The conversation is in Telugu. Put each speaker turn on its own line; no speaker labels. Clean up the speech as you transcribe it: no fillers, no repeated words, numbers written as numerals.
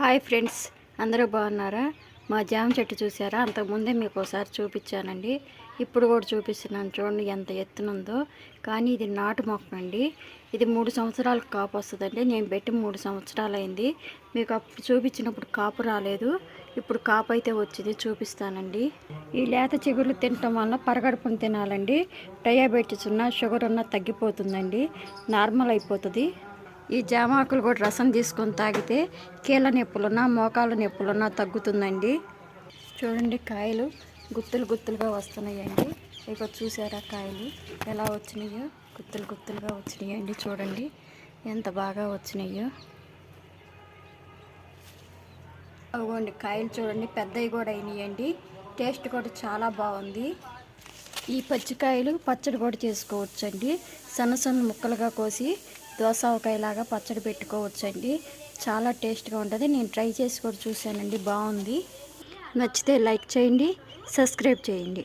హాయ్ ఫ్రెండ్స్, అందరూ బాగున్నారా? మా జామ చెట్టు చూసారా? అంతకుముందే మీకు ఒకసారి చూపించానండి. ఇప్పుడు కూడా చూపిస్తున్నాను. చూడండి ఎంత ఎత్తునుందో. కానీ ఇది నాటు మొక్క అండి. ఇది 3 సంవత్సరాలకు కాపు వస్తుందండి. నేను పెట్టి 3 సంవత్సరాలు అయింది. మీకు అప్పుడు చూపించినప్పుడు కాపు రాలేదు. ఇప్పుడు కాపు అయితే వచ్చింది, చూపిస్తానండి. ఈ లేత చిగుర్లు తినటం వల్ల పరగడుపును తినాలండి. డయాబెటీస్ ఉన్న, షుగర్ ఉన్న తగ్గిపోతుందండి, నార్మల్ అయిపోతుంది. ఈ జామాకులు కూడా రసం తీసుకొని తాగితే కీళ్ళ నొప్పులున్నా, మోకాళ్ళ నొప్పులున్నా తగ్గుతుందండి. చూడండి, కాయలు గుత్తులు గుత్తులుగా వస్తున్నాయండి. ఇక చూసారా కాయలు ఎలా వచ్చినాయో? గుత్తులు గుత్తులుగా వచ్చినాయండి. చూడండి ఎంత బాగా వచ్చినాయో. అవ్వండి కాయలు చూడండి, పెద్దవి కూడా అయినాయండి. టేస్ట్ కూడా చాలా బాగుంది. ఈ పచ్చికాయలు పచ్చడి కూడా చేసుకోవచ్చండి. సన్న సన్న ముక్కలుగా కోసి దోసకాయలాగా పచ్చడి పెట్టుకోవచ్చండి. చాలా టేస్ట్గా ఉంటుంది. నేను ట్రై చేసి కూడా చూశానండి, బాగుంది. నచ్చితే లైక్ చేయండి, సబ్స్క్రైబ్ చేయండి.